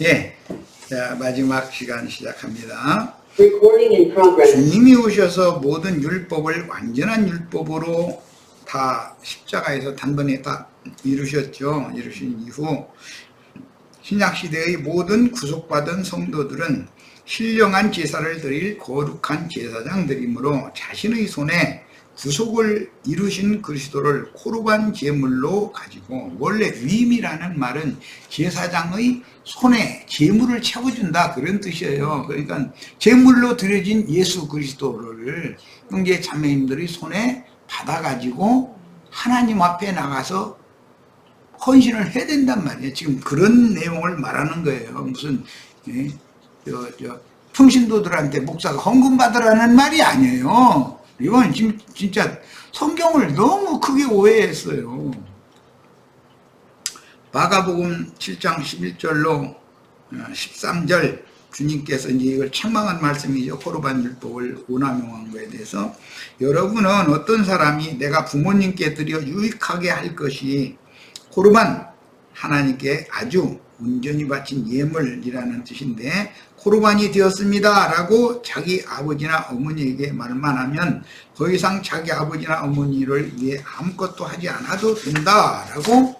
예, 자, 마지막 시간 시작합니다. Recording in progress. 주님이 오셔서 모든 율법을 완전한 율법으로 다 십자가에서 단번에 다 이루셨죠. 이루신 이후 신약시대의 모든 구속받은 성도들은 신령한 제사를 드릴 거룩한 제사장들이므로 자신의 손에 구속을 이루신 그리스도를 코르반 제물로 가지고, 원래 위임이라는 말은 제사장의 손에 제물을 채워준다 그런 뜻이에요. 그러니까 제물로 드려진 예수 그리스도를 형제 자매님들의 손에 받아가지고 하나님 앞에 나가서 헌신을 해야 된단 말이에요. 지금 그런 내용을 말하는 거예요. 무슨 평신도들한테 목사가 헌금 받으라는 말이 아니에요. 이건 지금 진짜 성경을 너무 크게 오해했어요. 마가복음 7장 11절로 13절 주님께서 이제 이걸 책망한 말씀이죠. 코르반 율법을 오남용한 거에 대해서. 여러분은 어떤 사람이 내가 부모님께 드려 유익하게 할 것이 코르반, 하나님께 아주 온전히 바친 예물이라는 뜻인데, 코르반이 되었습니다 라고 자기 아버지나 어머니에게 말만 하면 더 이상 자기 아버지나 어머니를 위해 아무것도 하지 않아도 된다 라고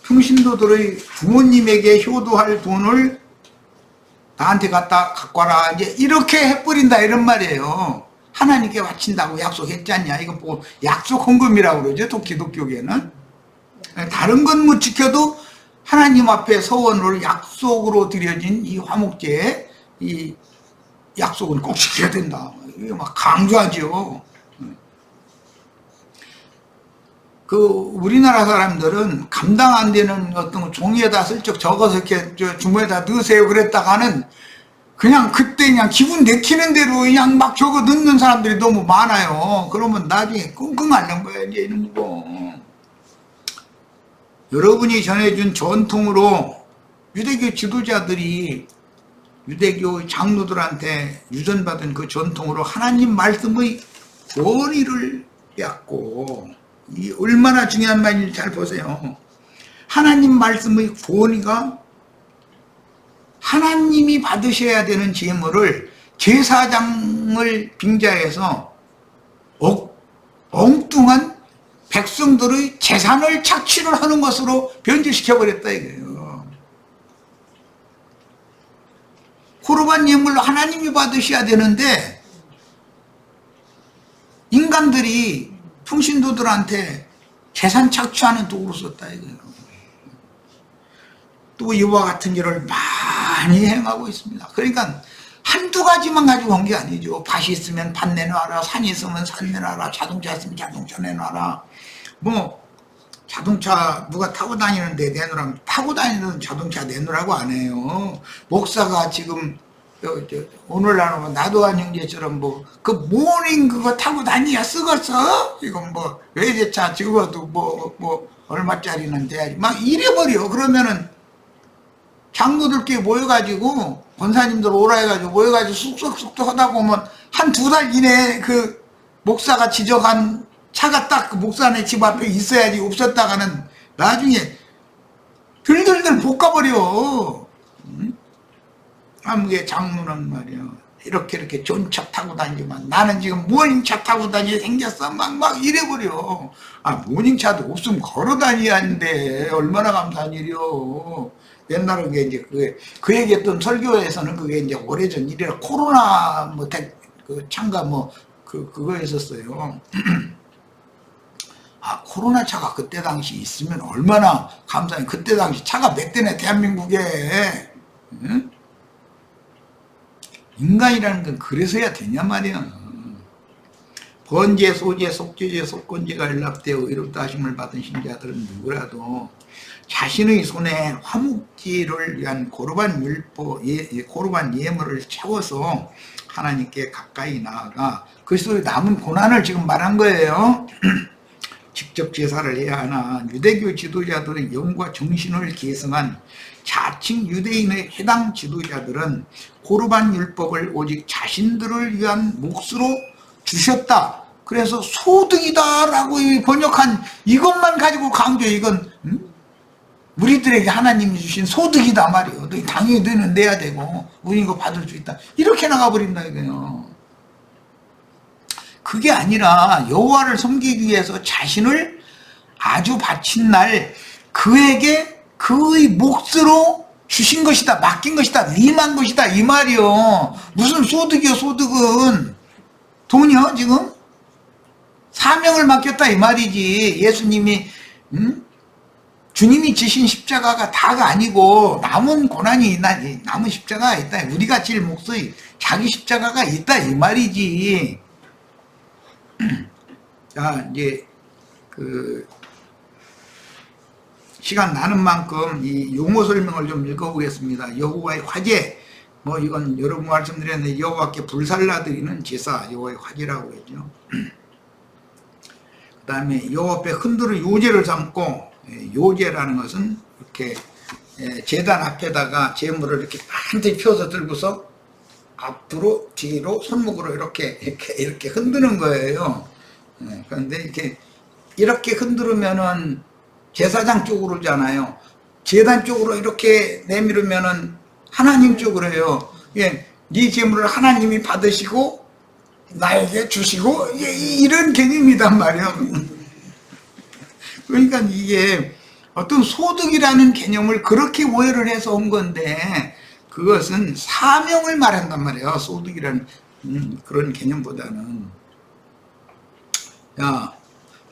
평신도들의 부모님에게 효도할 돈을 나한테 갖고 와라, 이제 이렇게 해버린다 이런 말이에요. 하나님께 바친다고 약속했잖냐. 이거 뭐 약속 헌금이라고 그러죠, 또 기독교계는. 다른 건 못 지켜도 하나님 앞에 서원을 약속으로 드려진 이 화목제의 이 약속은 꼭 지켜야 된다. 이거 막 강조하죠. 우리나라 사람들은 감당 안 되는 어떤 종이에다 슬쩍 적어서 이렇게 주머니에다 넣으세요 그랬다가는 그냥 그때 그냥 기분 내키는 대로 그냥 막 적어 넣는 사람들이 너무 많아요. 그러면 나중에 끙끙 앓는 거예요, 이제 이런 거. 여러분이 전해준 전통으로 유대교 지도자들이 유대교 장로들한테 유전받은 그 전통으로 하나님 말씀의 권위를 빼앗고, 이 얼마나 중요한 말인지 잘 보세요. 하나님 말씀의 권위가 하나님이 받으셔야 되는 제물을 제사장을 빙자해서 엉뚱한 백성들의 재산을 착취를 하는 것으로 변질시켜버렸다 이거예요. 코르반 예물로 하나님이 받으셔야 되는데 인간들이 평신도들한테 재산 착취하는 도구로 썼다 이거예요. 또 이와 같은 일을 많이 행하고 있습니다. 그러니까 한두 가지만 가지고 온 게 아니죠. 밭이 있으면 밭 내놔라, 산이 있으면 산 내놔라, 자동차 있으면 자동차 내놔라. 뭐 자동차 누가 타고 다니는데 내놓으라면 타고 다니는 자동차 내놓으라고 안 해요. 목사가 지금 오늘날 나도 한 형제처럼 뭐 그 모닝 그거 타고 다니야 쓰겠어? 이건 뭐 외제차 지금도 뭐 얼마짜리는 돼야지 막 이래버려. 그러면은 장로들끼리 모여가지고 권사님들 오라 해가지고 모여가지고 쑥쑥쑥 하다 보면 한 두 달 이내에 그 목사가 지적한 차가 딱 그 목사네 집 앞에 있어야지, 없었다가는 나중에 들들들 볶아버려. 한국의 장로는 말이야, 이렇게 좋은 차 타고 다니지만 나는 지금 모닝차 타고 다니게 생겼어. 막 이래버려. 모닝차도 없으면 걸어 다녀야 하는데 얼마나 감사한 일이요. 옛날에 그게 이제 그 얘기했던 설교에서는 그게 이제 오래전 일이라 코로나 그 참가 그거 했었어요. 코로나 차가 그때 당시 있으면 얼마나 감사해. 그때 당시 차가 몇 대네 대한민국에. 응? 인간이라는 건 그래서야 되냐 말이야. 번제, 소제, 속죄제, 속건제가 연락되어 의롭다 하심을 받은 신자들은 누구라도 자신의 손에 화목제를 위한 코르반 율법, 코르반 예물을 채워서 하나님께 가까이 나아가 그리스도의 남은 고난을 지금 말한 거예요. 직접 제사를 해야 하나. 유대교 지도자들의 영과 정신을 계승한 자칭 유대인의 해당 지도자들은 코르반 율법을 오직 자신들을 위한 몫으로 주셨다. 그래서 소득이다 라고 번역한 이것만 가지고 강조해. 이건 우리들에게 하나님이 주신 소득이다 말이요. 당연히 너희는 내야 되고 우리 이거 받을 수 있다. 이렇게 나가버린다 이거요. 그게 아니라 여호와를 섬기기 위해서 자신을 아주 바친 날 그에게 그의 몫으로 주신 것이다, 맡긴 것이다, 위임한 것이다 이 말이요. 무슨 소득이요? 소득은 돈이요 지금? 사명을 맡겼다 이 말이지. 예수님이 주님이 지신 십자가가 다가 아니고 남은 고난이 남은 십자가가 있다. 우리가 질 몫의 자기 십자가가 있다 이 말이지. 자, 이제 시간 나는 만큼 이 용어 설명을 좀 읽어보겠습니다. 여호와의 화제, 뭐 이건 여러 번 말씀드렸는데 여호와께 불살라 드리는 제사, 여호와의 화제라고 그러죠. 그 다음에 여호와 앞에 흔들어 요제를 삼고, 요제라는 것은 이렇게 제단 앞에다가 제물을 이렇게 반드시 펴서 들고서 앞으로 뒤로 손목으로 이렇게 흔드는 거예요. 그런데 이렇게 흔들으면은 제사장 쪽으로 잖아요. 제단 쪽으로 이렇게 내밀으면은 하나님 쪽으로 해요. 네 제물을 하나님이 받으시고 나에게 주시고 이런 개념이단 말이에요. 그러니까 이게 어떤 소득이라는 개념을 그렇게 오해를 해서 온 건데 그것은 사명을 말한단 말이에요. 소득이라는 그런 개념보다는. 야,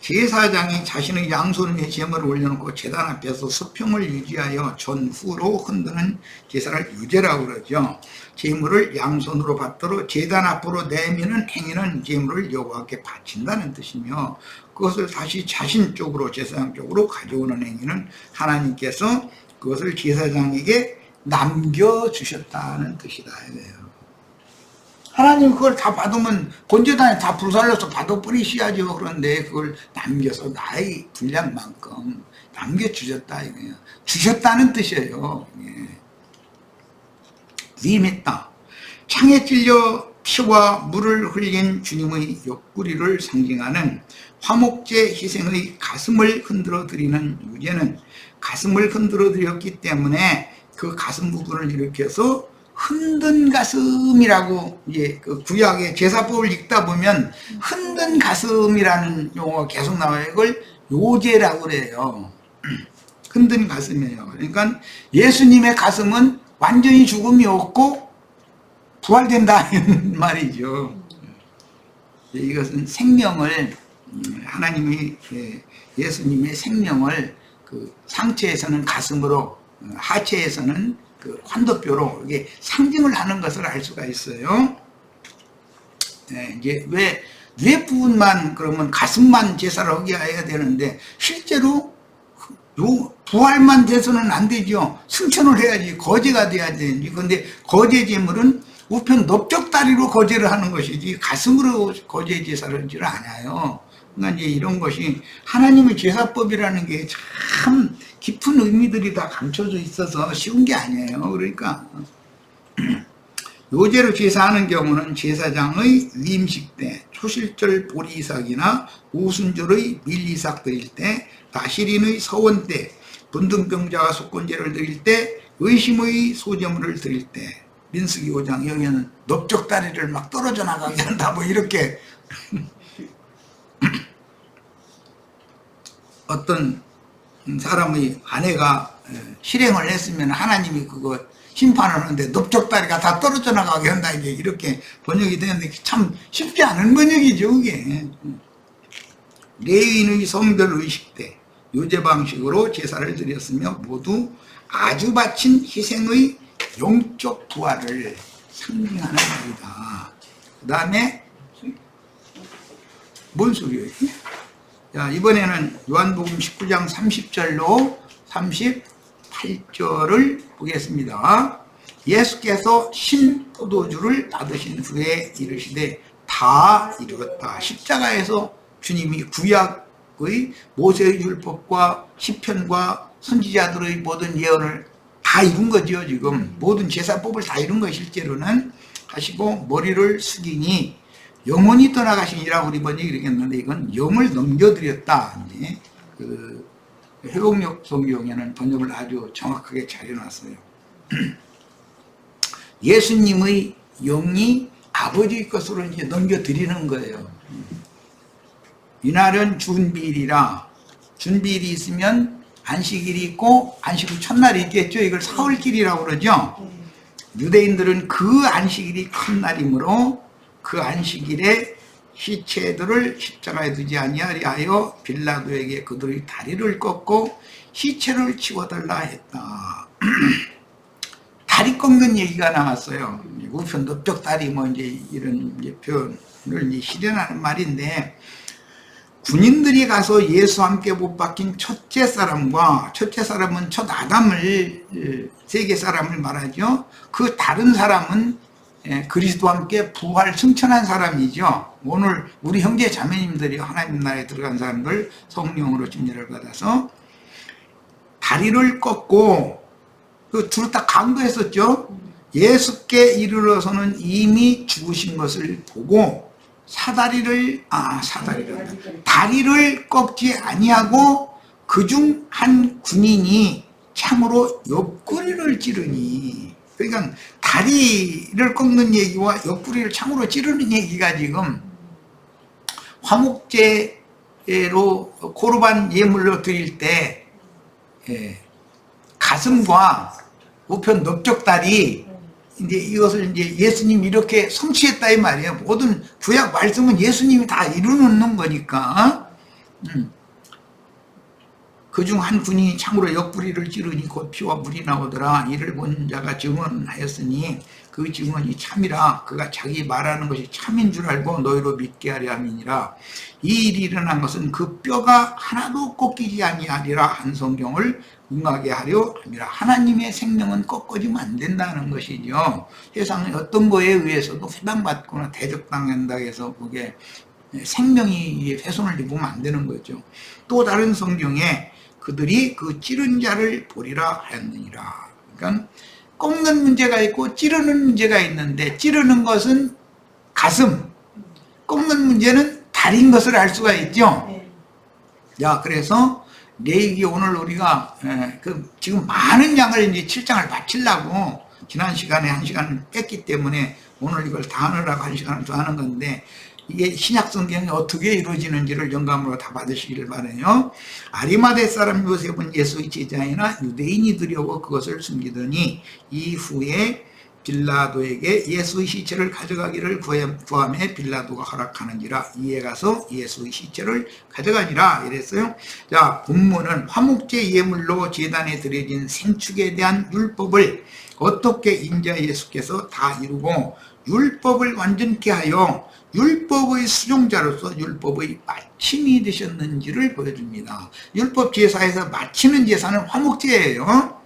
제사장이 자신의 양손 위에 제물을 올려놓고 제단 앞에서 수평을 유지하여 전후로 흔드는 제사를 유제라고 그러죠. 제물을 양손으로 받들어 제단 앞으로 내미는 행위는 제물을 여호와께 바친다는 뜻이며 그것을 다시 자신 쪽으로 제사장 쪽으로 가져오는 행위는 하나님께서 그것을 제사장에게 남겨주셨다는 뜻이다 이거예요. 하나님 그걸 다 받으면 본제단에 다 불살려서 받아버리셔야죠. 그런데 그걸 남겨서 나의 분량만큼 남겨주셨다 이거예요. 주셨다는 뜻이에요. 위임했다. 창에 찔려 피와 물을 흘린 주님의 옆구리를 상징하는 화목제 희생의 가슴을 흔들어 드리는 유제는 가슴을 흔들어 드렸기 때문에 그 가슴 부분을 일으켜서 흔든 가슴이라고 이제 그 구약의 제사법을 읽다 보면 흔든 가슴이라는 용어가 계속 나와요. 이걸 요제라고 그래요. 흔든 가슴이에요. 그러니까 예수님의 가슴은 완전히 죽음이 없고 부활된다 이런 말이죠. 이것은 생명을 하나님이 예수님의 생명을 그 상체에서는 가슴으로 하체에서는 그 환도뼈로 이게 상징을 하는 것을 알 수가 있어요. 이제 뇌 부분만 그러면 가슴만 제사를 하게 해야 되는데 실제로 요 부활만 돼서는 안 되죠. 승천을 해야지 거제가 돼야 되는지. 근데 거제 제물은 우편 넓적다리로 거제를 하는 것이지 가슴으로 거제 제사를 하지를 않아요. 그러니까 이제 이런 것이 하나님의 제사법이라는 게 참 깊은 의미들이 다 감춰져 있어서 쉬운 게 아니에요. 그러니까 요제로 제사하는 경우는 제사장의 위임식 때, 초실절 보리이삭이나 우순절의 밀이삭 드릴 때, 다시린의 서원 때, 분등병자가 속건제를 드릴 때, 의심의 소제물을 드릴 때, 민수기 5장 여기는 넓적다리를 막 떨어져 나가게 한다 뭐 이렇게 어떤 사람의 아내가 실행을 했으면 하나님이 그거 심판을 하는데 넓적다리가 다 떨어져 나가게 한다 이게 이렇게 번역이 되는데 참 쉽지 않은 번역이죠 그게. 레위인의 성별 의식 때 요제 방식으로 제사를 드렸으며 모두 아주 바친 희생의 영적 부활을 상징하는 말이다. 그 다음에 뭔 소리예요? 자, 이번에는 요한복음 19장 30절로 38절을 보겠습니다. 예수께서 신포도주를 받으신 후에 이르시되 다 이루었다. 십자가에서 주님이 구약의 모세의 율법과 시편과 선지자들의 모든 예언을 다 이룬 거죠. 지금 모든 제사법을 다 이룬 거 실제로는 하시고 머리를 숙이니 영혼이 떠나가시니라고 우리 번역이 이렇게 했는데 이건 영을 넘겨드렸다. 이제 회복력 성경에는 번역을 아주 정확하게 잘 해놨어요. 예수님의 영이 아버지 것으로 이제 넘겨드리는 거예요. 이날은 준비일이라, 준비일이 있으면 안식일이 있고 안식 후 첫날이 있겠죠. 이걸 사흘길이라고 그러죠. 유대인들은 그 안식일이 큰 날이므로 그 안식일에 시체들을 십자가에 두지 아니하리하여 빌라도에게 그들의 다리를 꺾고 시체를 치워달라 했다. 다리 꺾는 얘기가 나왔어요. 우편 넓적다리 뭐 이제 이런 이제 표현을 이제 실현하는 말인데, 군인들이 가서 예수와 함께 못 박힌 첫째 사람과, 첫째 사람은 첫 아담을, 세계 사람을 말하죠. 그 다른 사람은 그리스도와 함께 부활 승천한 사람이죠. 오늘 우리 형제 자매님들이 하나님 나라에 들어간 사람들, 성령으로 진리를 받아서 다리를 꺾고, 그 둘 다 강도했었죠. 예수께 이르러서는 이미 죽으신 것을 보고 다리를 꺾지 아니하고 그중 한 군인이 창으로 옆구리를 찌르니, 그러니까 다리를 꺾는 얘기와 옆구리를 창으로 찌르는 얘기가 지금 화목제로 코르반 예물로 드릴 때 가슴과 우편 넓적다리, 이제 이것을 이제 예수님이 이렇게 성취했다 이 말이에요. 모든 구약 말씀은 예수님이 다 이루는 거니까. 그중 한 군인이 창으로 옆구리를 찌르니 곧 피와 물이 나오더라. 이를 본 자가 증언하였으니 그 증언이 참이라. 그가 자기 말하는 것이 참인 줄 알고 너희로 믿게 하려 함이니라. 이 일이 일어난 것은 그 뼈가 하나도 꺾이지 아니하리라 한 성경을 응하게 하려 함이라. 하나님의 생명은 꺾어지면 안 된다는 것이죠. 세상의 어떤 거에 의해서도 회당받거나 대적당한다 해서 그게 생명이 훼손을 입으면 안 되는 거죠. 또 다른 성경에 그들이 그 찌른 자를 보리라 하였느니라. 그러니까 꺾는 문제가 있고 찌르는 문제가 있는데, 찌르는 것은 가슴, 꺾는 문제는 다리인 것을 알 수가 있죠. 자, 그래서 레위기 오늘 우리가 지금 많은 양을 이제 7장을 바치려고 지난 시간에 1시간을 뺐기 때문에 오늘 이걸 다 하느라고 1시간을 더 하는 건데, 이게 신약 성경이 어떻게 이루어지는지를 영감으로 다 받으시기를 바라요. 아리마대 사람 요셉은 예수의 제자이나 유대인이 오고 그것을 숨기더니 이후에 빌라도에게 예수의 시체를 가져가기를 구하매 빌라도가 허락하는지라. 이에 가서 예수의 시체를 가져가니라 이랬어요. 자, 본문은 화목제 예물로 제단에 드려진 생축에 대한 율법을 어떻게 인자 예수께서 다 이루고 율법을 완전케 하여 율법의 수종자로서 율법의 마침이 되셨는지를 보여줍니다. 율법 제사에서 마치는 제사는 화목제예요.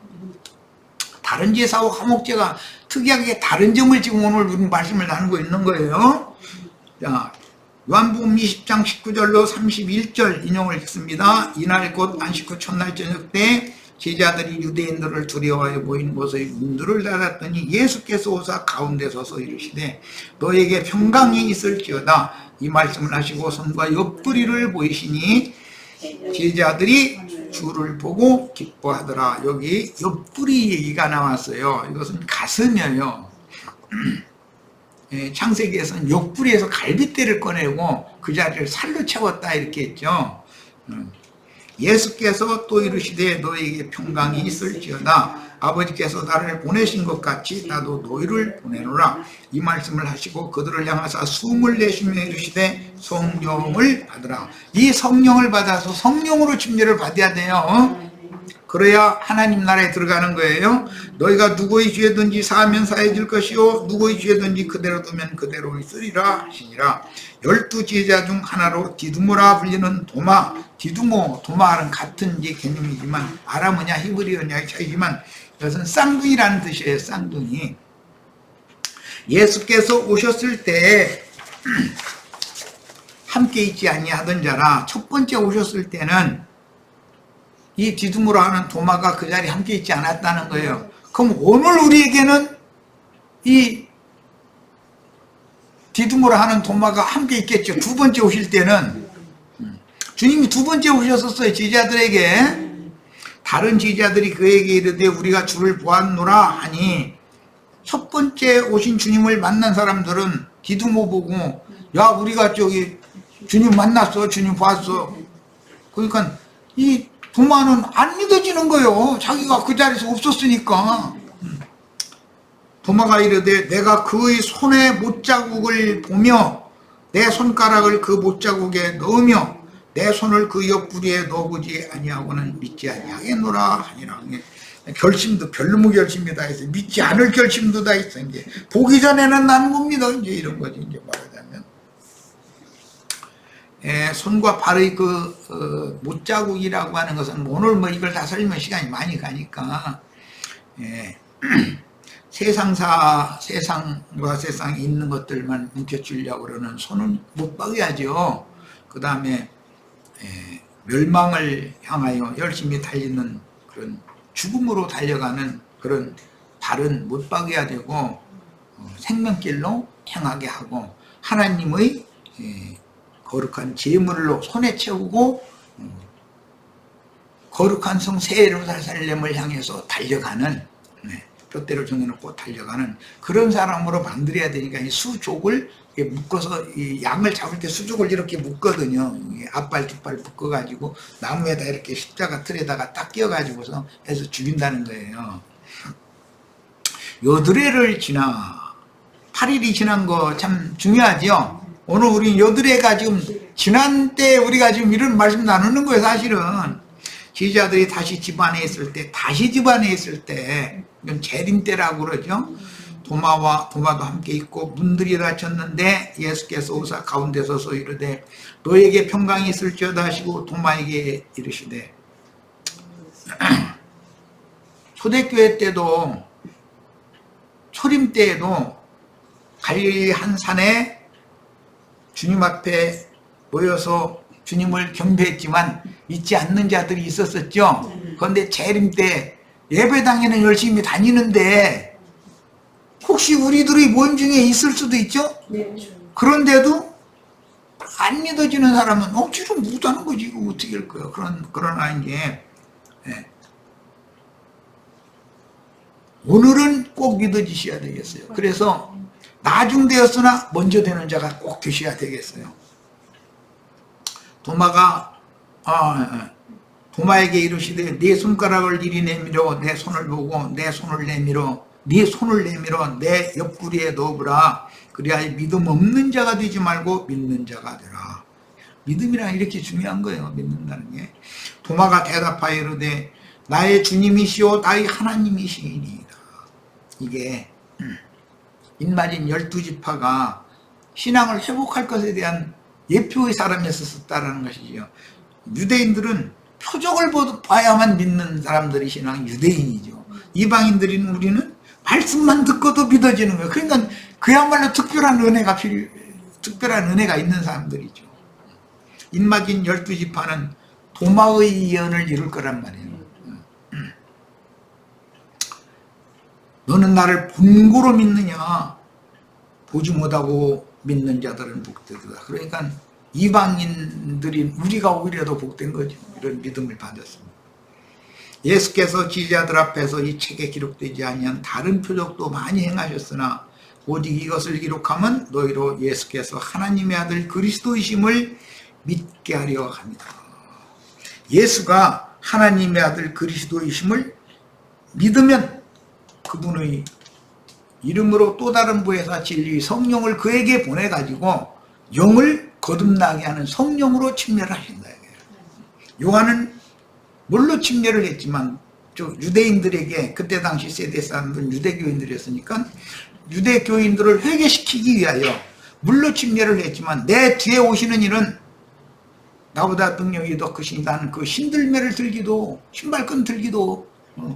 다른 제사와 화목제가 특이하게 다른 점을 지금 오늘 우리 말씀을 나누고 있는 거예요. 자, 요한복음 20장 19절로 31절 인용을 읽습니다. 이날 곧 안식 후 첫날 저녁 때 제자들이 유대인들을 두려워하여 모인 곳의 문들을 닫았더니 예수께서 오사 가운데 서서 이르시되 너에게 평강이 있을지어다. 이 말씀을 하시고 손과 옆구리를 보이시니 제자들이 주를 보고 기뻐하더라. 여기 옆구리 얘기가 나왔어요. 이것은 가슴이에요. 창세기에서는 옆구리에서 갈빗대를 꺼내고 그 자리를 살로 채웠다 이렇게 했죠. 예수께서 또 이르시되 너에게 평강이 있을지어다. 아버지께서 나를 보내신 것 같이 나도 너희를 보내노라. 이 말씀을 하시고 그들을 향하사 숨을 내쉬며 이르시되 성령을 받으라. 이 성령을 받아서 성령으로 침례를 받아야 돼요. 그래야 하나님 나라에 들어가는 거예요. 너희가 누구의 죄든지 사하면 사해질 것이요 누구의 죄든지 그대로 두면 그대로 있으리라 하시니라. 12 제자 중 하나로 디두모라 불리는 도마, 디두모, 도마는 같은 이제 개념이지만 아람어냐 히브리어냐 차이지만 이것은 쌍둥이라는 뜻이에요. 쌍둥이. 예수께서 오셨을 때 함께 있지 아니하던 자라. 첫 번째 오셨을 때는 이 디두모라 하는 도마가 그 자리에 함께 있지 않았다는 거예요. 그럼 오늘 우리에게는 이 디두모라 하는 도마가 함께 있겠죠. 두 번째 오실 때는 주님이 두 번째 오셨었어요. 제자들에게. 다른 제자들이 그에게 이르되 우리가 주를 보았노라 하니 첫 번째 오신 주님을 만난 사람들은 디두모 보고 야 우리가 저기 주님 만났어, 주님 봤어. 그러니까 이 도마는 안 믿어지는 거예요. 자기가 그 자리에서 없었으니까. 도마가 이르되 내가 그의 손에 못자국을 보며 내 손가락을 그 못자국에 넣으며 내 손을 그 옆구리에 넣어보지 아니하고는 믿지 아니하겠노라 하니라. 결심도 별로 결심이 다 있어. 믿지 않을 결심도 다 있어. 이제 보기 전에는 난 못 믿어. 이제 이런 거지. 이제 말하자면 손과 발의 그 못자국이라고 하는 것은 오늘 뭐 이걸 다 설명 시간이 많이 가니까 세상과 세상에 있는 것들만 뭉쳐주려고 그러는 손은 못 박여야죠. 그 다음에 멸망을 향하여 열심히 달리는 그런 죽음으로 달려가는 그런 발은 못 박여야 되고 생명길로 행하게 하고 하나님의 거룩한 제물로 손에 채우고 거룩한 성 새 예루살렘을 향해서 달려가는 돛대를 정해놓고 달려가는 그런 사람으로 만들어야 되니까 이 수족을 묶어서 이 양을 잡을 때 수족을 이렇게 묶거든요. 앞발 뒷발 묶어가지고 나무에다 이렇게 십자가 틀에다가 딱 끼워가지고서 해서 죽인다는 거예요. 여드레를 지나 8일이 지난 거 참 중요하죠. 오늘 우리 여드레가 지금 지난 때 우리가 지금 이런 말씀 나누는 거예요. 사실은 제자들이 다시 집안에 있을 때 이건 재림 때라고 그러죠. 도마도 함께 있고 문들이 닫혔는데 예수께서 오사 가운데 서서 이르되 너에게 평강이 있을지어다 하시고 도마에게 이르시되 초대교회 때도 초림 때에도 갈릴리 한 산에 주님 앞에 모여서 주님을 경배했지만 믿지 않는 자들이 있었었죠. 그런데 재림 때 예배당에는 열심히 다니는데 혹시 우리들의 모임 중에 있을 수도 있죠? 그런데도 안 믿어지는 사람은 억지로 못하는 거지. 이거 어떻게 할 거예요? 그러나 이제 오늘은 꼭 믿어지셔야 되겠어요. 그래서 나중되었으나 먼저 되는 자가 꼭 되셔야 되겠어요. 도마에게 이르시되 네 손가락을 이리 내밀어 내 손을 보고 내 손을 내밀어 네 손을 내밀어 내 옆구리에 넣어보라. 그래야 믿음 없는 자가 되지 말고 믿는 자가 되라. 믿음이란 이렇게 중요한 거예요. 믿는다는 게. 도마가 대답하여 이르되 나의 주님이시오 나의 하나님이시니이다. 이게 인마진 12지파가 신앙을 회복할 것에 대한 예표의 사람이었었다라는 것이지요. 유대인들은 표적을 봐야만 믿는 사람들이 신앙 유대인이죠. 이방인들인 우리는 말씀만 듣고도 믿어지는 거예요. 그러니까 그야말로 특별한 은혜가 있는 사람들이죠. 인마진 12지파는 도마의 예언을 이룰 거란 말이에요. 너는 나를 본고로 믿느냐? 보지 못하고 믿는 자들은 복되도다. 그러니까 이방인들인 우리가 오히려 더 복된 거죠. 이런 믿음을 받았습니다. 예수께서 제자들 앞에서 이 책에 기록되지 아니한 다른 표적도 많이 행하셨으나 오직 이것을 기록하면 너희로 예수께서 하나님의 아들 그리스도이심을 믿게 하려 합니다. 예수가 하나님의 아들 그리스도이심을 믿으면 그분의 이름으로 또 다른 부에서 진리 성령을 그에게 보내가지고 영을 거듭나게 하는 성령으로 침례를 하신다. 요한은 물로 침례를 했지만 유대인들에게 그때 당시 세대 사람들은 유대교인들이었으니까 유대교인들을 회개시키기 위하여 물로 침례를 했지만 내 뒤에 오시는 이는 나보다 능력이 더 크시니 나는 그 신들매를 들기도 신발끈 들기도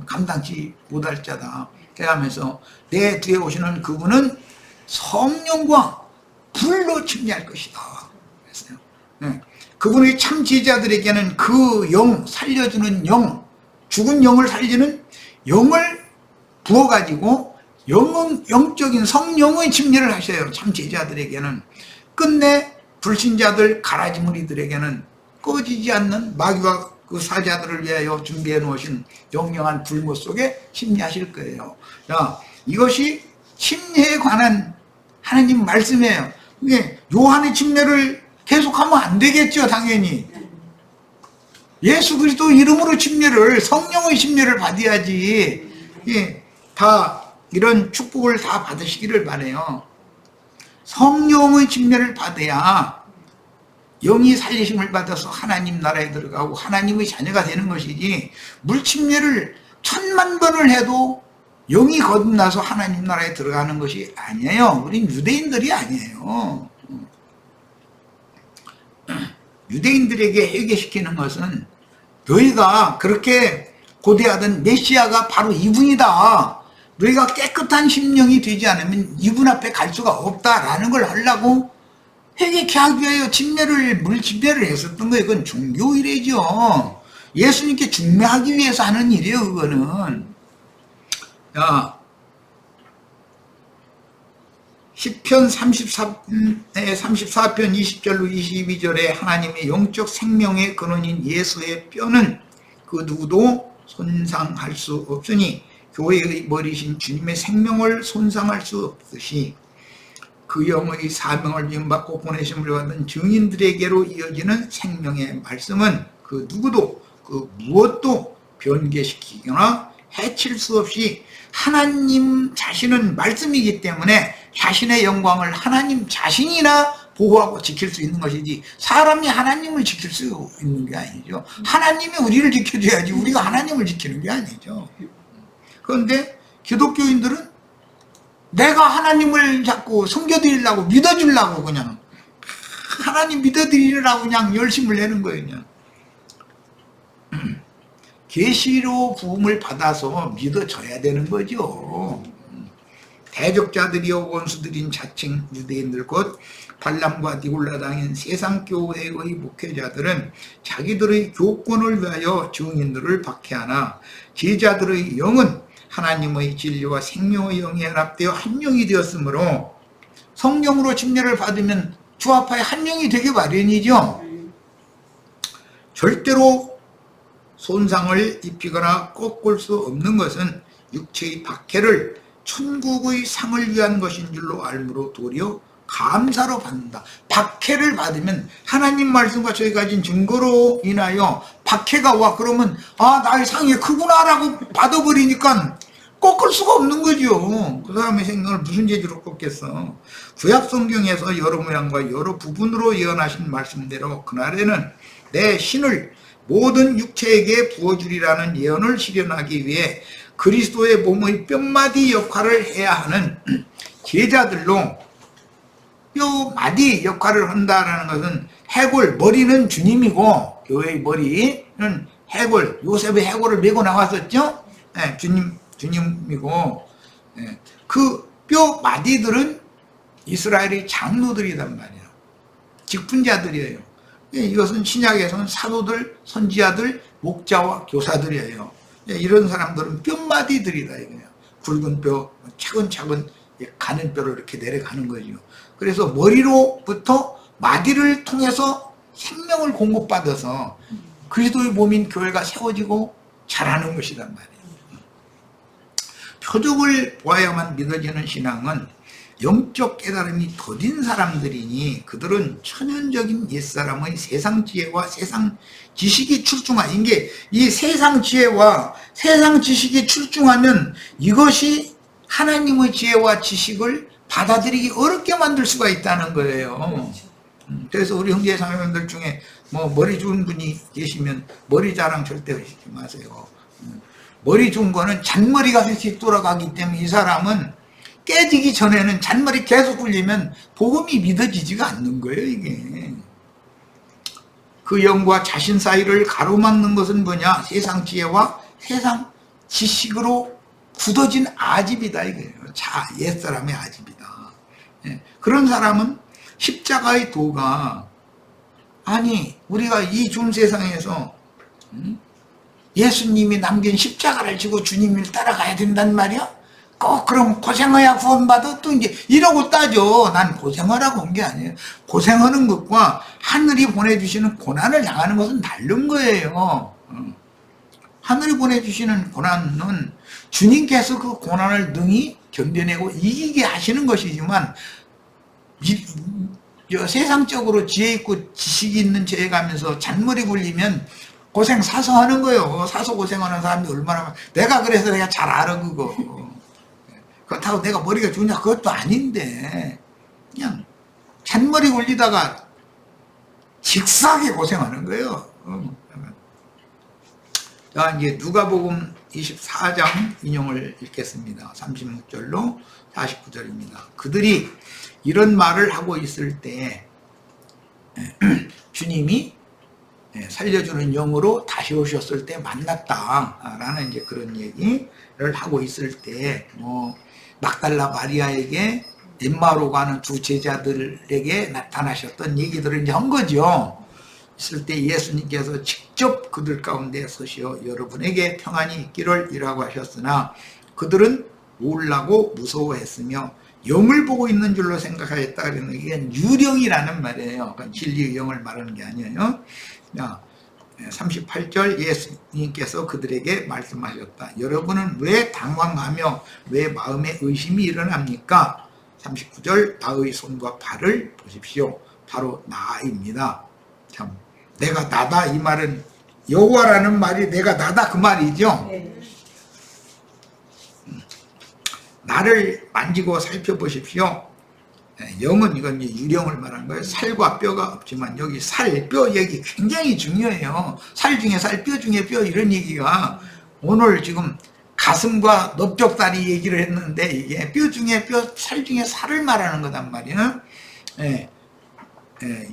감당치 못할 자다. 그러면서 내 뒤에 오시는 그분은 성령과 불로 침례할 것이다. 그랬어요. 그분의 참 제자들에게는 그 영, 살려주는 영, 죽은 영을 살리는 영을 부어가지고 영적인 성령의 침례를 하셔요. 참 제자들에게는. 끝내 불신자들 가라지 무리들에게는 꺼지지 않는 마귀와 그 사자들을 위하여 준비해 놓으신 영영한 불못 속에 심리하실 거예요. 자, 이것이 침례에 관한 하나님 말씀이에요. 근데 요한의 침례를 계속하면 안 되겠죠, 당연히. 예수 그리스도 이름으로 침례를, 성령의 침례를 받아야지. 예, 다 이런 축복을 다 받으시기를 바라요. 성령의 침례를 받아야 영이 살리심을 받아서 하나님 나라에 들어가고 하나님의 자녀가 되는 것이지, 물침례를 1000만 번을 해도 영이 거듭나서 하나님 나라에 들어가는 것이 아니에요. 우린 유대인들이 아니에요. 유대인들에게 회개시키는 것은 너희가 그렇게 고대하던 메시아가 바로 이분이다, 너희가 깨끗한 심령이 되지 않으면 이분 앞에 갈 수가 없다라는 걸 하려고 회개케 하기 위하여 물침례를 했었던 거예요. 그건 종교이래죠. 예수님께 중매하기 위해서 하는 일이에요, 그거는. 자, 시편 34편 20절로 22절에 하나님의 영적 생명의 근원인 예수의 뼈는 그 누구도 손상할 수 없으니 교회의 머리신 주님의 생명을 손상할 수 없듯이 그 영의 사명을 위임받고 보내심을 받은 증인들에게로 이어지는 생명의 말씀은 그 누구도 그 무엇도 변개시키거나 해칠 수 없이 하나님 자신은 말씀이기 때문에 자신의 영광을 하나님 자신이나 보호하고 지킬 수 있는 것이지, 사람이 하나님을 지킬 수 있는 게 아니죠. 하나님이 우리를 지켜줘야지 우리가 하나님을 지키는 게 아니죠. 그런데 기독교인들은 내가 하나님을 자꾸 섬겨드리려고, 믿어주려고 그냥 하나님 믿어드리려고 그냥 열심을 내는 거예요. 그냥 계시로 부음을 받아서 믿어져야 되는 거죠. 대적자들이여 원수들인 자칭 유대인들 곧 발람과 니골라 당인 세상 교회의 목회자들은 자기들의 교권을 위하여 증인들을 박해하나 제자들의 영은 하나님의 진리와 생명의 영이 연합되어 한 영이 되었으므로, 성령으로 침례를 받으면 주 앞에 한 영이 되기 마련이죠. 절대로 손상을 입히거나 꺾을 수 없는 것은 육체의 박해를 천국의 상을 위한 것인 줄로 알므로 도리어 감사로 받는다. 박해를 받으면 하나님 말씀과 저희 가진 증거로 인하여 박해가 와, 그러면 아, 나의 상이 크구나 라고 받아버리니까 꺾을 수가 없는 거죠. 그 사람의 생명을 무슨 재주로 꺾겠어. 구약 성경에서 여러 모양과 여러 부분으로 예언하신 말씀대로 그날에는 내 신을 모든 육체에게 부어주리라는 예언을 실현하기 위해 그리스도의 몸의 뼈마디 역할을 해야 하는 제자들로 뼈마디 역할을 한다는 것은, 해골, 머리는 주님이고 교회의 머리는 해골, 요셉의 해골을 메고 나왔었죠. 네, 주님이고, 네, 그 뼈마디들은 이스라엘의 장로들이란 말이에요. 직분자들이에요. 이것은 신약에서는 사도들, 선지자들, 목자와 교사들이에요. 이런 사람들은 뼈마디들이다 이거예요. 굵은 뼈, 차근차근 가는 뼈로 이렇게 내려가는 거죠. 그래서 머리로부터 마디를 통해서 생명을 공급받아서 그리스도의 몸인 교회가 세워지고 자라는 것이란 말이에요. 표적을 보아야만 믿어지는 신앙은 영적 깨달음이 더딘 사람들이니 그들은 천연적인 옛사람의 세상 지혜와 세상 지식이 출중한, 이게 이 세상 지혜와 세상 지식이 출중하면 이것이 하나님의 지혜와 지식을 받아들이기 어렵게 만들 수가 있다는 거예요. 그래서 우리 형제 자매들 중에 뭐 머리 좋은 분이 계시면 머리 자랑 절대 하시지 마세요. 머리 좋은 거는 잔머리가 휙휙 돌아가기 때문에 이 사람은 깨지기 전에는 잔머리 계속 굴리면 복음이 믿어지지가 않는 거예요, 이게. 그 영과 자신 사이를 가로막는 것은 뭐냐? 세상 지혜와 세상 지식으로 굳어진 아집이다, 이거예요. 옛사람의 아집이다. 예. 그런 사람은 십자가의 도가, 아니, 우리가 이 준 세상에서, 예수님이 남긴 십자가를 지고 주님을 따라가야 된단 말이야? 꼭 그럼 고생해야 구원받아? 또 이제 이러고 따져. 난 고생하라고 온 게 아니에요. 고생하는 것과 하늘이 보내주시는 고난을 당하는 것은 다른 거예요. 하늘이 보내주시는 고난은 주님께서 그 고난을 능히 견뎌내고 이기게 하시는 것이지만 세상적으로 지혜 있고 지식이 있는 죄에 가면서 잔머리 굴리면 고생 사서 하는 거예요. 사서 고생하는 사람이 얼마나 많아. 내가 그래서 내가 잘 알아 그거. 그렇다고 내가 머리가 좋냐 그것도 아닌데 그냥 잔머리 굴리다가 직사하게 고생하는 거예요. 자, 이제 누가복음 24장 인용을 읽겠습니다. 36절로 49절입니다. 그들이 이런 말을 하고 있을 때 주님이 살려주는 영으로 다시 오셨을 때 만났다라는 이제 그런 얘기를 하고 있을 때 막달라 마리아에게 엠마오로 가는 두 제자들에게 나타나셨던 얘기들을 이제 한 거죠. 있을 때 예수님께서 직접 그들 가운데 서시어 여러분에게 평안이 있기를 이라고 하셨으나 그들은 놀라고 무서워했으며 영을 보고 있는 줄로 생각하였다. 그러는 이게 유령이라는 말이에요. 그러니까 진리의 영을 말하는 게 아니에요. 38절 예수님께서 그들에게 말씀하셨다. 여러분은 왜 당황하며 왜 마음에 의심이 일어납니까? 39절 나의 손과 발을 보십시오. 바로 나입니다. 참 내가 나다 이 말은 여호와라는 말이 내가 나다 그 말이죠. 나를 만지고 살펴보십시오. 영은 이건 유령을 말하는 거예요. 살과 뼈가 없지만 여기 살, 뼈 얘기 굉장히 중요해요. 살 중에 살, 뼈 중에 뼈 이런 얘기가 오늘 지금 가슴과 넓적다리 얘기를 했는데 이게 뼈 중에 뼈, 살 중에 살을 말하는 거단 말이에요.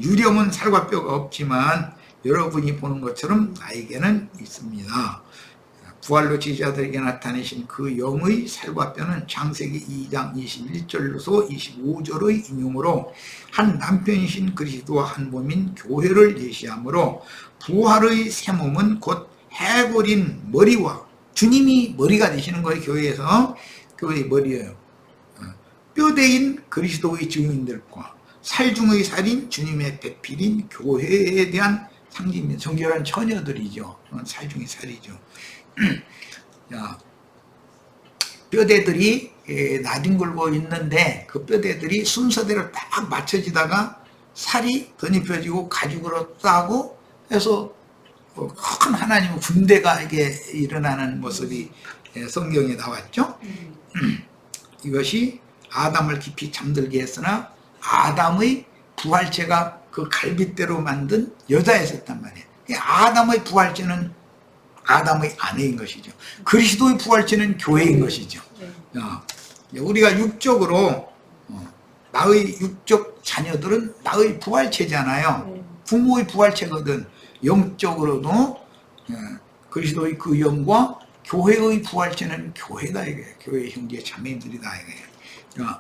유령은 살과 뼈가 없지만 여러분이 보는 것처럼 나에게는 있습니다. 부활로 제자들에게 나타내신 그 영의 살과 뼈는 창세기 2장 21절로서 25절의 인용으로 한 남편이신 그리스도와 한 몸인 교회를 예시하므로 부활의 새 몸은 곧 해골인 머리와 주님이 머리가 되시는 거예요. 교회에서 교회의 머리예요. 뼈대인 그리스도의 증인들과 살중의 살인 주님의 배필인 교회에 대한 상징입니다. 정결한 처녀들이죠. 살중의 살이죠. 자, 뼈대들이 나뒹굴고 있는데 그 뼈대들이 순서대로 딱 맞춰지다가 살이 덧입혀지고 가죽으로 싸고 해서 큰 하나님의 군대가 이게 일어나는 모습이 성경에 나왔죠. 이것이 아담을 깊이 잠들게 했으나 아담의 부활체가 그 갈빗대로 만든 여자에 있었단 말이에요. 아담의 부활체는 아담의 아내인 것이죠. 그리스도의 부활체는 교회인 것이죠. 우리가 육적으로 나의 육적 자녀들은 나의 부활체잖아요. 부모의 부활체거든. 영적으로도 그리스도의 그 영과 교회의 부활체는 교회다 이거예요. 교회 형제 자매들이다 이거예요.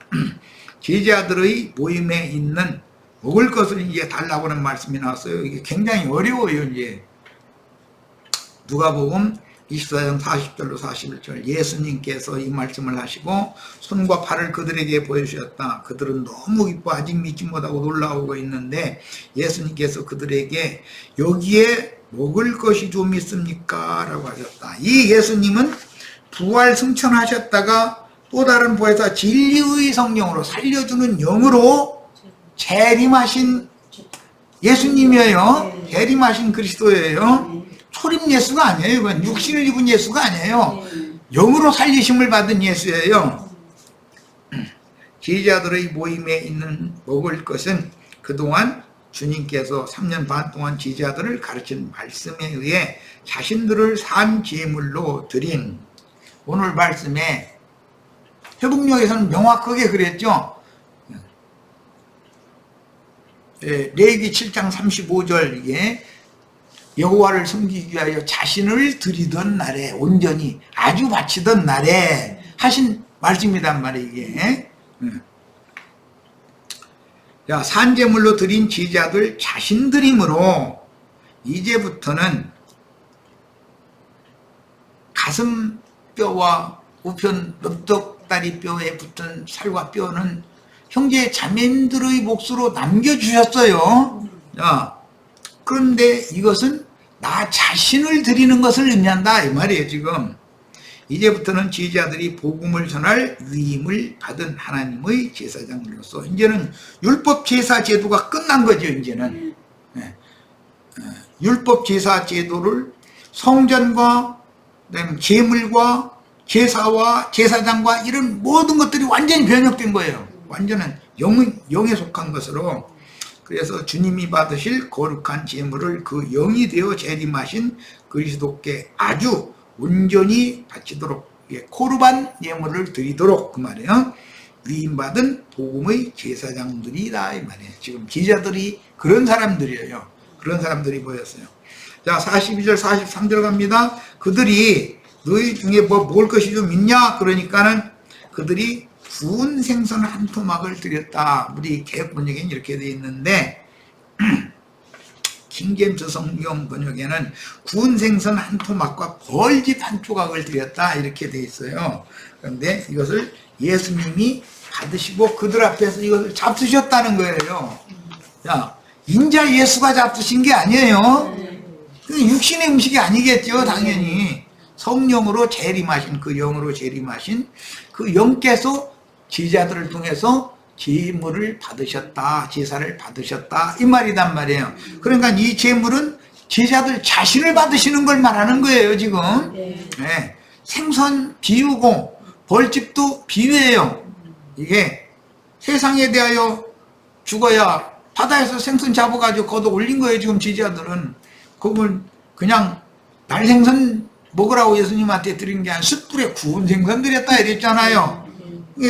제자들의 모임에 있는 먹을 것을 이제 달라고 하는 말씀이 나왔어요. 이게 굉장히 어려워요. 이제 누가복음 24장 40절로 41절 예수님께서 이 말씀을 하시고 손과 발을 그들에게 보여주셨다. 그들은 너무 기뻐 아직 믿지 못하고 놀라우고 있는데 예수님께서 그들에게 여기에 먹을 것이 좀 있습니까? 라고 하셨다. 이 예수님은 부활 승천하셨다가 또 다른 부활에서 진리의 성령으로 살려주는 영으로 재림하신 예수님이에요. 재림하신 그리스도예요. 초림 예수가 아니에요. 이건 육신을 입은 예수가 아니에요. 영으로 살리심을 받은 예수예요. 제자들의 모임에 있는 먹을 것은 그동안 주님께서 3년 반 동안 제자들을 가르친 말씀에 의해 자신들을 산 제물로 드린 오늘 말씀에 회복력에서는 명확하게 그랬죠. 레위기 7장 35절 이게 여호와를 섬기기 위하여 자신을 드리던 날에 온전히 아주 바치던 날에 하신 말씀이란 말이에요. 이게 자, 산제물로 드린 제자들 자신들이므로 이제부터는 가슴뼈와 우편 넓적다리 뼈에 붙은 살과 뼈는 형제 자매들의 몫으로 남겨주셨어요. 자, 그런데 이것은 나 자신을 드리는 것을 의미한다 이 말이에요. 지금 이제부터는 제자들이 복음을 전할 위임을 받은 하나님의 제사장으로서 이제는 율법 제사 제도가 끝난 거죠. 이제는 율법 제사 제도를 성전과 그다음에 제물과 제사와 제사장과 이런 모든 것들이 완전히 변혁된 거예요. 완전한 영에 속한 것으로. 그래서 주님이 받으실 거룩한 제물을 그 영이 되어 재림하신 그리스도께 아주 온전히 바치도록 코르반 예물을 드리도록 그 말이에요. 위임받은 복음의 제사장들이다 이 말이에요. 지금 제자들이 그런 사람들이에요. 그런 사람들이 보였어요. 자 42절 43절 갑니다. 그들이 너희 중에 뭐 먹을 것이 좀 있냐? 그러니까는 그들이 구운 생선 한 토막을 드렸다. 우리 개혁 번역에는 이렇게 되어 있는데 킹제임스 성경 번역에는 구운 생선 한 토막과 벌집 한 조각을 드렸다 이렇게 되어 있어요. 그런데 이것을 예수님이 받으시고 그들 앞에서 이것을 잡수셨다는 거예요. 자, 인자 예수가 잡수신 게 아니에요. 육신의 음식이 아니겠죠. 당연히 성령으로 재림하신 그 영으로 재림하신 그 영께서 제자들을 통해서 제물을 받으셨다, 제사를 받으셨다 이 말이단 말이에요. 그러니까 이 제물은 제자들 자신을 받으시는 걸 말하는 거예요. 지금 네. 생선 비유고 벌집도 비유예요. 이게 세상에 대하여 죽어야 바다에서 생선 잡아가지고 걷어 올린 거예요. 지금 제자들은 그걸 그냥 날생선 먹으라고 예수님한테 드린 게 아니라 숯불에 구운 생선 드렸다 이랬잖아요.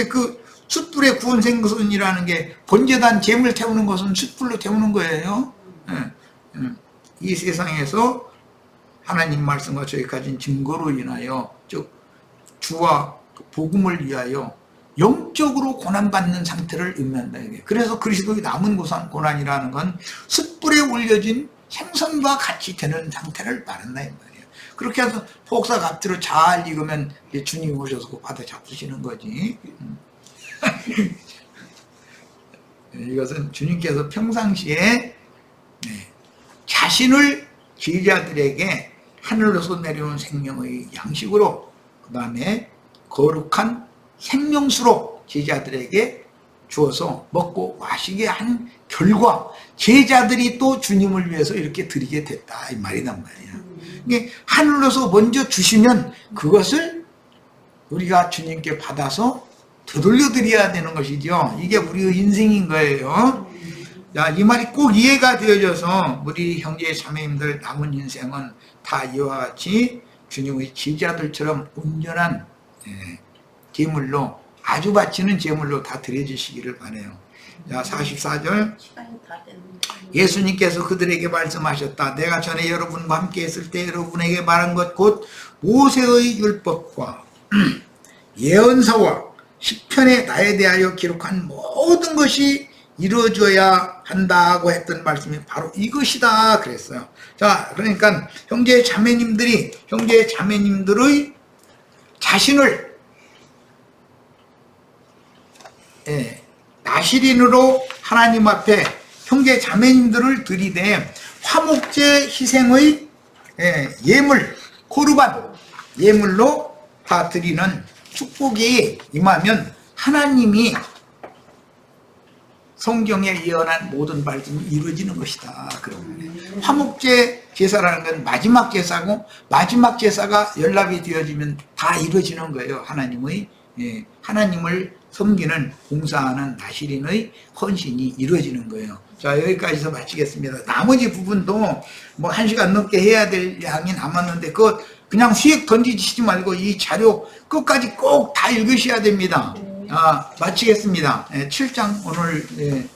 그 숯불에 구운 생선이라는 게 번제단 제물 태우는 것은 숯불로 태우는 거예요. 이 세상에서 하나님 말씀과 저희 가진 증거로 인하여 즉 주와 복음을 위하여 영적으로 고난받는 상태를 의미한다. 그래서 그리스도의 남은 고난이라는 건 숯불에 올려진 생선과 같이 되는 상태를 말한다 이 말이에요. 그렇게 해서 폭삭 앞뒤로 잘 익으면 주님이 오셔서 그 바다 잡수시는 거지. 이것은 주님께서 평상시에 자신을 제자들에게 하늘로서 내려온 생명의 양식으로 그 다음에 거룩한 생명수로 제자들에게 주어서 먹고 마시게 한 결과 제자들이 또 주님을 위해서 이렇게 드리게 됐다 이 말이란 말이야. 이게 하늘로서 먼저 주시면 그것을 우리가 주님께 받아서 되돌려 드려야 되는 것이죠. 이게 우리의 인생인 거예요. 자, 이 말이 꼭 이해가 되어져서 우리 형제 자매님들 남은 인생은 다 이와 같이 주님의 제자들처럼 온전한 제물로 아주 바치는 제물로 다 드려주시기를 바라요. 자 44절 예수님께서 그들에게 말씀하셨다. 내가 전에 여러분과 함께 했을 때 여러분에게 말한 것 곧 모세의 율법과 예언서와 시편에 나에 대하여 기록한 모든 것이 이루어져야 한다고 했던 말씀이 바로 이것이다 그랬어요. 자 그러니까 형제 자매님들의 자신을 나시린으로 하나님 앞에 형제 자매님들을 들이대 화목제 희생의 예물 코르반 예물로 다 드리는 축복이 임하면 하나님이 성경에 예언한 모든 말씀이 이루어지는 것이다. 그러면 화목제 제사라는 건 마지막 제사고 마지막 제사가 연락이 되어지면 다 이루어지는 거예요. 하나님을 섬기는 봉사하는 나시린의 헌신이 이루어지는 거예요. 자 여기까지서 마치겠습니다. 나머지 부분도 뭐 1시간 넘게 해야 될 양이 남았는데 그거 그냥 휙 던지시지 말고 이 자료 끝까지 꼭 다 읽으셔야 됩니다. 마치겠습니다. 7장 오늘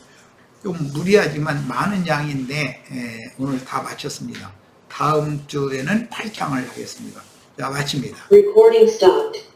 좀 무리하지만 많은 양인데 오늘 다 마쳤습니다. 다음 주에는 8장을 하겠습니다. 자 마칩니다. Recording stopped.